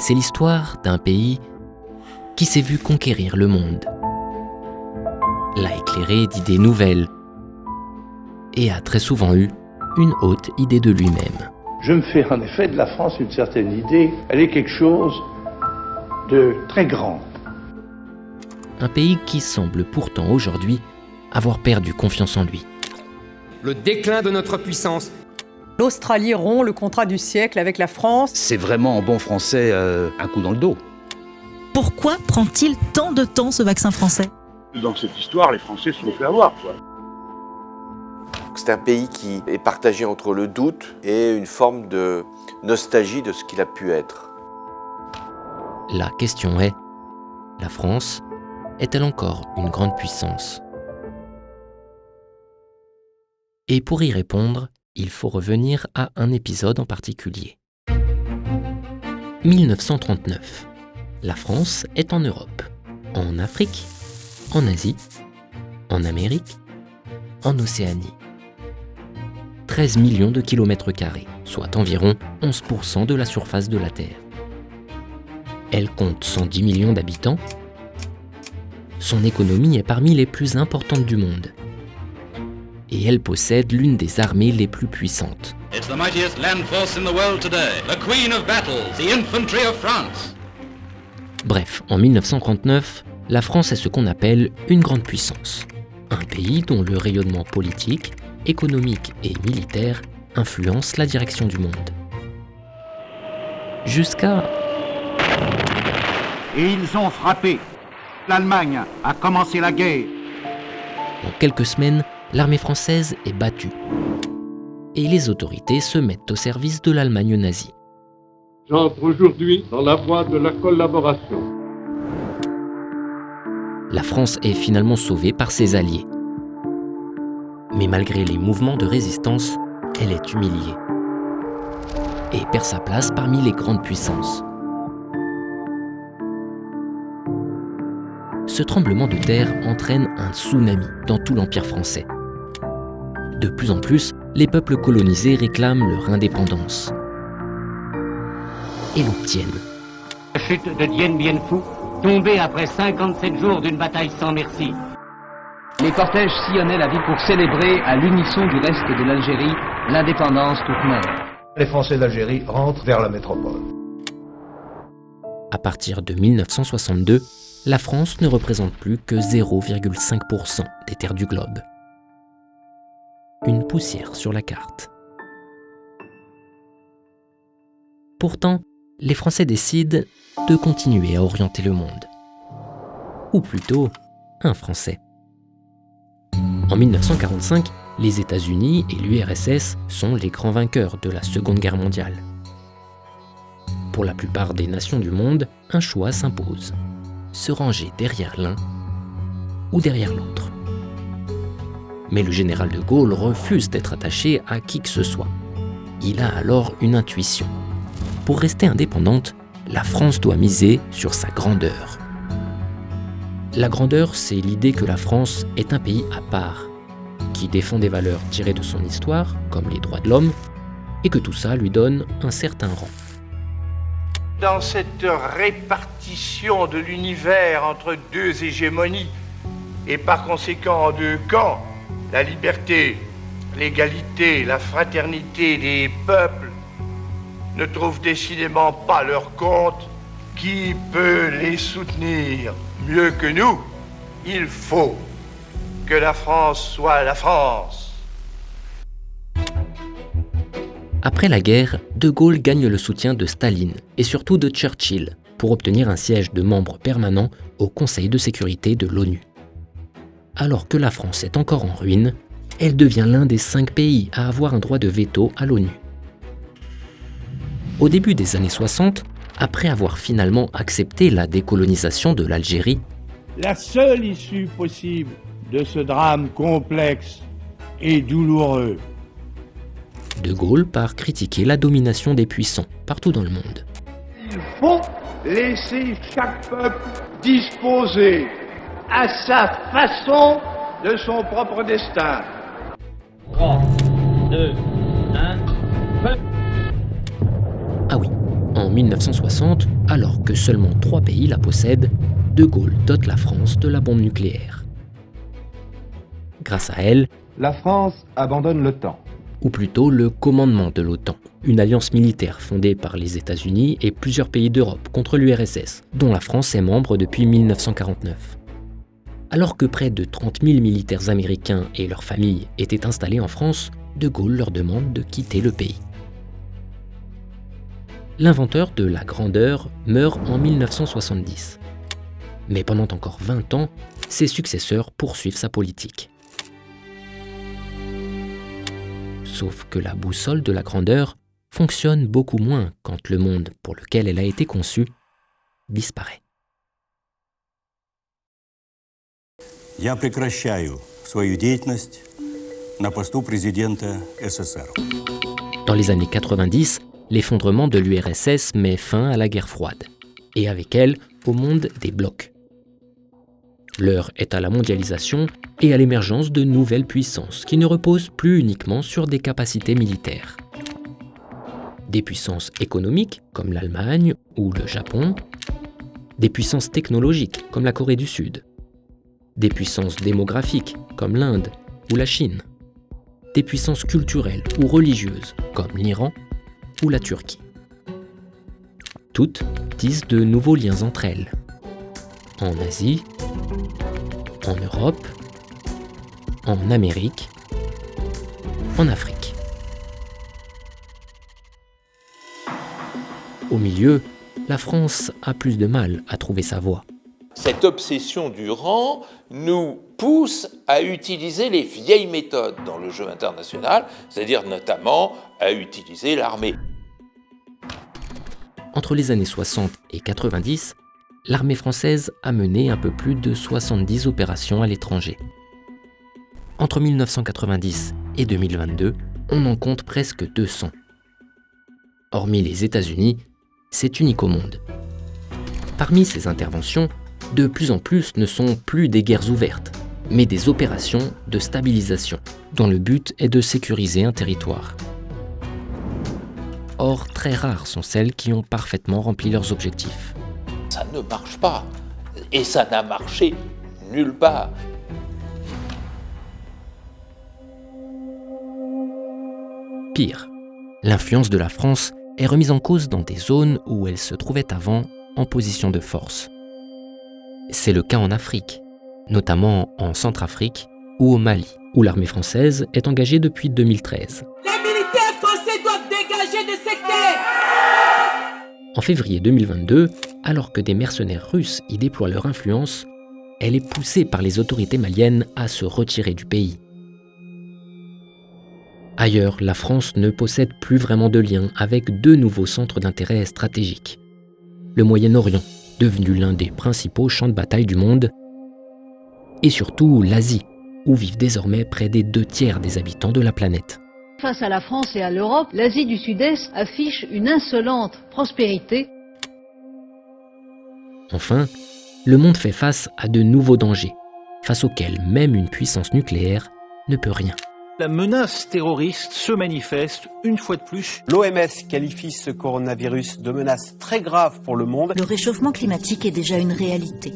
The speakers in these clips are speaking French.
c'est l'histoire d'un pays qui s'est vu conquérir le monde, l'a éclairé d'idées nouvelles et a très souvent eu une haute idée de lui-même. Je me fais en effet de la France une certaine idée. Elle est quelque chose de très grand. Un pays qui semble pourtant aujourd'hui avoir perdu confiance en lui. Le déclin de notre puissance. L'Australie rompt le contrat du siècle avec la France. C'est vraiment en bon français un coup dans le dos. Pourquoi prend-il tant de temps ce vaccin français ? Dans cette histoire, les Français se sont fait avoir, quoi. C'est un pays qui est partagé entre le doute et une forme de nostalgie de ce qu'il a pu être. La question est, la France est-elle encore une grande puissance ? Et pour y répondre, il faut revenir à un épisode en particulier. 1939. La France est en Europe, en Afrique, en Asie, en Amérique, en Océanie. 13 millions de kilomètres carrés, soit environ 11% de la surface de la Terre. Elle compte 110 millions d'habitants. Son économie est parmi les plus importantes du monde. Et elle possède l'une des armées les plus puissantes. It's the mightiest land force in the world today, the queen of battles, the infantry of France. Bref, en 1939, la France est ce qu'on appelle une grande puissance. Un pays dont le rayonnement politique, économique et militaire influence la direction du monde. Jusqu'à... Et ils ont frappé. L'Allemagne a commencé la guerre. En quelques semaines, l'armée française est battue. Et les autorités se mettent au service de l'Allemagne nazie. J'entre aujourd'hui dans la voie de la collaboration. La France est finalement sauvée par ses alliés. Mais malgré les mouvements de résistance, elle est humiliée et perd sa place parmi les grandes puissances. Ce tremblement de terre entraîne un tsunami dans tout l'Empire français. De plus en plus, les peuples colonisés réclament leur indépendance et l'obtiennent. La chute de Dien Bien Phu, tombée après 57 jours d'une bataille sans merci. Les cortèges sillonnaient la ville pour célébrer à l'unisson du reste de l'Algérie l'indépendance toute neuve. Les Français d'Algérie rentrent vers la métropole. À partir de 1962, la France ne représente plus que 0,5% des terres du globe. Une poussière sur la carte. Pourtant, les Français décident de continuer à orienter le monde. Ou plutôt, un Français. En 1945, les États-Unis et l'URSS sont les grands vainqueurs de la Seconde Guerre mondiale. Pour la plupart des nations du monde, un choix s'impose. Se ranger derrière l'un ou derrière l'autre. Mais le général de Gaulle refuse d'être attaché à qui que ce soit. Il a alors une intuition. Pour rester indépendante, la France doit miser sur sa grandeur. La grandeur, c'est l'idée que la France est un pays à part, qui défend des valeurs tirées de son histoire, comme les droits de l'homme, et que tout ça lui donne un certain rang. Dans cette répartition de l'univers entre deux hégémonies, et par conséquent en deux camps, la liberté, l'égalité, la fraternité des peuples ne trouvent décidément pas leur compte. Qui peut les soutenir mieux que nous? Il faut que la France soit la France. Après la guerre, De Gaulle gagne le soutien de Staline et surtout de Churchill pour obtenir un siège de membre permanent au Conseil de sécurité de l'ONU. Alors que la France est encore en ruine, elle devient l'un des 5 pays à avoir un droit de veto à l'ONU. Au début des années 60, après avoir finalement accepté la décolonisation de l'Algérie, la seule issue possible de ce drame complexe et douloureux. De Gaulle part critiquer la domination des puissants partout dans le monde. Il faut laisser chaque peuple disposer à sa façon de son propre destin. 3, 2, 1, feu. Ah oui, en en 1960, alors que seulement 3 pays la possèdent, De Gaulle dote la France de la bombe nucléaire. Grâce à elle, la France abandonne l'OTAN. Ou plutôt le commandement de l'OTAN, une alliance militaire fondée par les États-Unis et plusieurs pays d'Europe contre l'URSS, dont la France est membre depuis 1949. Alors que près de 30 000 militaires américains et leurs familles étaient installés en France, De Gaulle leur demande de quitter le pays. L'inventeur de la grandeur meurt en 1970. Mais pendant encore 20 ans, ses successeurs poursuivent sa politique. Sauf que la boussole de la grandeur fonctionne beaucoup moins quand le monde pour lequel elle a été conçue disparaît. Я прекращаю свою деятельность на посту президента СССР. Dans les années 90, l'effondrement de l'URSS met fin à la guerre froide, et avec elle, au monde des blocs. L'heure est à la mondialisation et à l'émergence de nouvelles puissances qui ne reposent plus uniquement sur des capacités militaires. Des puissances économiques, comme l'Allemagne ou le Japon, des puissances technologiques, comme la Corée du Sud, des puissances démographiques, comme l'Inde ou la Chine, des puissances culturelles ou religieuses, comme l'Iran ou la Turquie. Toutes tissent de nouveaux liens entre elles. En Asie, en Europe, en Amérique, en Afrique. Au milieu, la France a plus de mal à trouver sa voie. Cette obsession du rang nous pousse à utiliser les vieilles méthodes dans le jeu international, c'est-à-dire notamment à utiliser l'armée. Entre les années 60 et 90, l'armée française a mené un peu plus de 70 opérations à l'étranger. Entre 1990 et 2022, on en compte presque 200. Hormis les États-Unis, c'est unique au monde. Parmi ces interventions, de plus en plus ne sont plus des guerres ouvertes, mais des opérations de stabilisation, dont le but est de sécuriser un territoire. Or, très rares sont celles qui ont parfaitement rempli leurs objectifs. Ça ne marche pas, et ça n'a marché nulle part. Pire, l'influence de la France est remise en cause dans des zones où elle se trouvait avant en position de force. C'est le cas en Afrique, notamment en Centrafrique ou au Mali, où l'armée française est engagée depuis 2013. Les militaires français doivent dégager de cette terre! En février 2022, alors que des mercenaires russes y déploient leur influence, elle est poussée par les autorités maliennes à se retirer du pays. Ailleurs, la France ne possède plus vraiment de lien avec 2 nouveaux centres d'intérêt stratégiques. Le Moyen-Orient, devenu l'un des principaux champs de bataille du monde, et surtout l'Asie, où vivent désormais près des 2/3 des habitants de la planète. Face à la France et à l'Europe, l'Asie du Sud-Est affiche une insolente prospérité. Enfin, le monde fait face à de nouveaux dangers, face auxquels même une puissance nucléaire ne peut rien. La menace terroriste se manifeste une fois de plus. L'OMS qualifie ce coronavirus de menace très grave pour le monde. Le réchauffement climatique est déjà une réalité.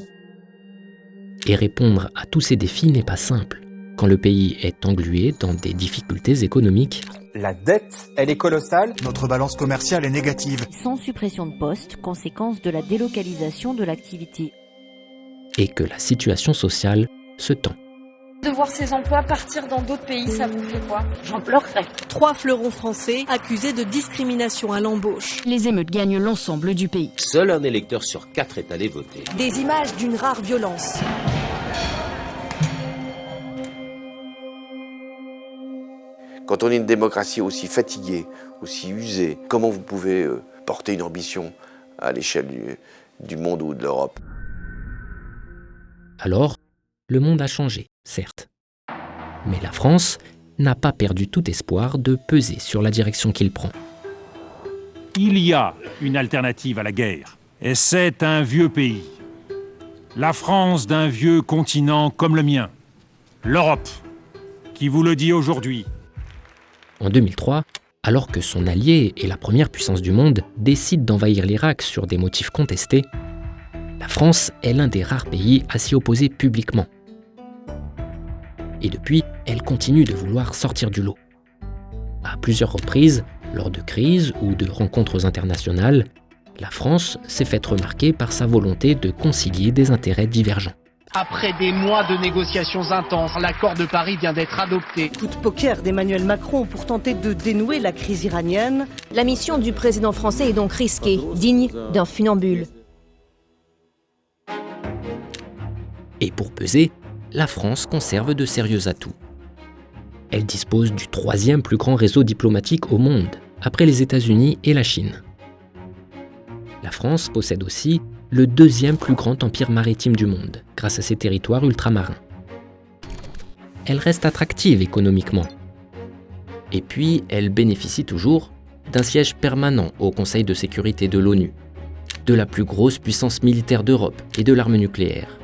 Et répondre à tous ces défis n'est pas simple, quand le pays est englué dans des difficultés économiques. La dette, elle est colossale. Notre balance commerciale est négative. Sans suppression de postes, conséquence de la délocalisation de l'activité. Et que la situation sociale se tend. De voir ces emplois partir dans d'autres pays, ça vous fait quoi? J'en pleurerais. 3 fleurons français accusés de discrimination à l'embauche. Les émeutes gagnent l'ensemble du pays. Seul un électeur sur 4 est allé voter. Des images d'une rare violence. Quand on est une démocratie aussi fatiguée, aussi usée, comment vous pouvez porter une ambition à l'échelle du monde ou de l'Europe? Alors, le monde a changé, certes. Mais la France n'a pas perdu tout espoir de peser sur la direction qu'il prend. Il y a une alternative à la guerre, et c'est un vieux pays. La France d'un vieux continent comme le mien, l'Europe, qui vous le dit aujourd'hui. En 2003, Alors que son allié et la première puissance du monde décident d'envahir l'Irak sur des motifs contestés, la France est l'un des rares pays à s'y opposer publiquement. Et depuis, elle continue de vouloir sortir du lot. À plusieurs reprises, lors de crises ou de rencontres internationales, la France s'est faite remarquer par sa volonté de concilier des intérêts divergents. Après des mois de négociations intenses, l'accord de Paris vient d'être adopté. Coup de poker d'Emmanuel Macron pour tenter de dénouer la crise iranienne. La mission du président français est donc risquée, digne d'un funambule. Et pour peser, la France conserve de sérieux atouts. Elle dispose du troisième plus grand réseau diplomatique au monde, après les États-Unis et la Chine. La France possède aussi le deuxième plus grand empire maritime du monde, grâce à ses territoires ultramarins. Elle reste attractive économiquement. Et puis, elle bénéficie toujours d'un siège permanent au Conseil de sécurité de l'ONU, de la plus grosse puissance militaire d'Europe et de l'arme nucléaire.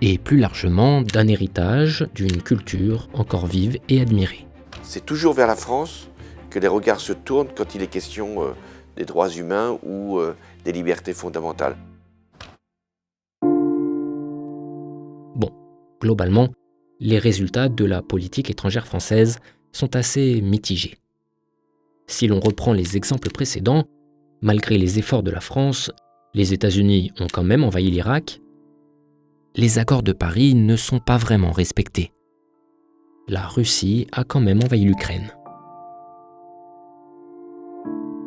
Et plus largement, d'un héritage, d'une culture encore vive et admirée. C'est toujours vers la France que les regards se tournent quand il est question des droits humains ou des libertés fondamentales. Bon, globalement, les résultats de la politique étrangère française sont assez mitigés. Si l'on reprend les exemples précédents, malgré les efforts de la France, les États-Unis ont quand même envahi l'Irak. Les accords de Paris ne sont pas vraiment respectés. La Russie a quand même envahi l'Ukraine.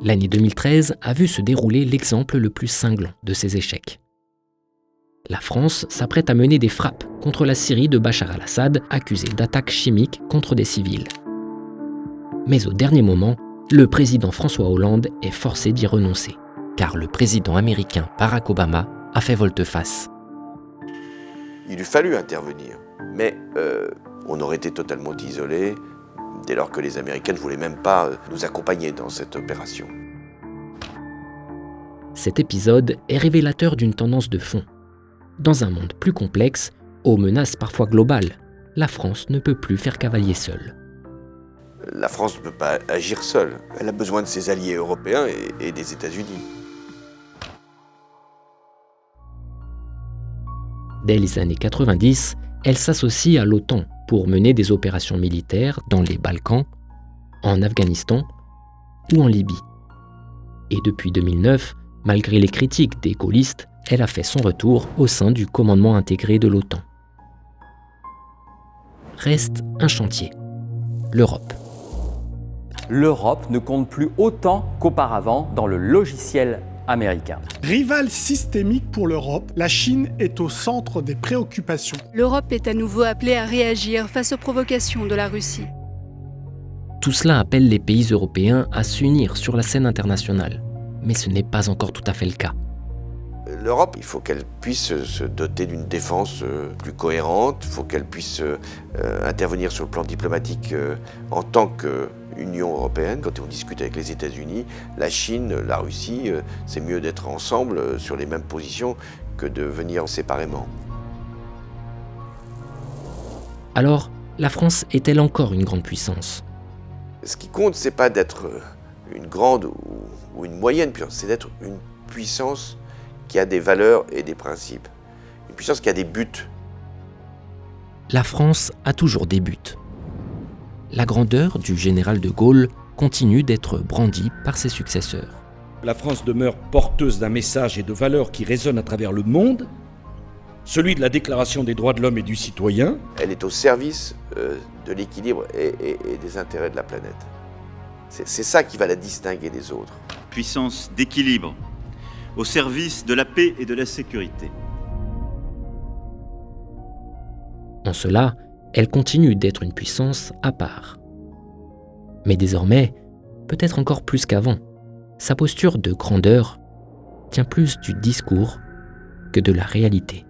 L'année 2013 a vu se dérouler l'exemple le plus cinglant de ces échecs. La France s'apprête à mener des frappes contre la Syrie de Bachar al-Assad, accusé d'attaques chimiques contre des civils. Mais au dernier moment, le président François Hollande est forcé d'y renoncer, car le président américain Barack Obama a fait volte-face. Il eût fallu intervenir, mais on aurait été totalement isolés dès lors que les Américains ne voulaient même pas nous accompagner dans cette opération. Cet épisode est révélateur d'une tendance de fond. Dans un monde plus complexe, aux menaces parfois globales, la France ne peut plus faire cavalier seule. La France ne peut pas agir seule. Elle a besoin de ses alliés européens et des États-Unis. Dès les années 90, elle s'associe à l'OTAN pour mener des opérations militaires dans les Balkans, en Afghanistan ou en Libye. Et depuis 2009, malgré les critiques des gaullistes, elle a fait son retour au sein du commandement intégré de l'OTAN. Reste un chantier, l'Europe. L'Europe ne compte plus autant qu'auparavant dans le logiciel américain. Rivale systémique pour l'Europe, la Chine est au centre des préoccupations. L'Europe est à nouveau appelée à réagir face aux provocations de la Russie. Tout cela appelle les pays européens à s'unir sur la scène internationale, mais ce n'est pas encore tout à fait le cas. L'Europe, il faut qu'elle puisse se doter d'une défense plus cohérente, il faut qu'elle puisse intervenir sur le plan diplomatique en tant qu'Union européenne. Quand on discute avec les États-Unis, la Chine, la Russie, c'est mieux d'être ensemble sur les mêmes positions que de venir séparément. Alors, la France est-elle encore une grande puissance ? Ce qui compte, c'est pas d'être une grande ou une moyenne puissance, c'est d'être une puissance qui a des valeurs et des principes. Une puissance qui a des buts. La France a toujours des buts. La grandeur du général de Gaulle continue d'être brandie par ses successeurs. La France demeure porteuse d'un message et de valeurs qui résonnent à travers le monde, celui de la Déclaration des droits de l'homme et du citoyen. Elle est au service de l'équilibre et des intérêts de la planète. C'est ça qui va la distinguer des autres. Puissance d'équilibre, au service de la paix et de la sécurité. En cela, elle continue d'être une puissance à part. Mais désormais, peut-être encore plus qu'avant, sa posture de grandeur tient plus du discours que de la réalité.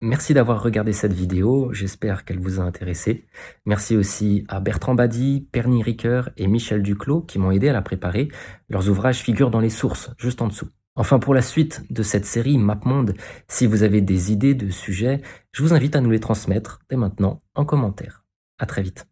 Merci d'avoir regardé cette vidéo, j'espère qu'elle vous a intéressé. Merci aussi à Bertrand Badi, Perny Ricoeur et Michel Duclos qui m'ont aidé à la préparer. Leurs ouvrages figurent dans les sources, juste en dessous. Enfin, pour la suite de cette série MapMonde, si vous avez des idées de sujets, je vous invite à nous les transmettre dès maintenant en commentaire. À très vite.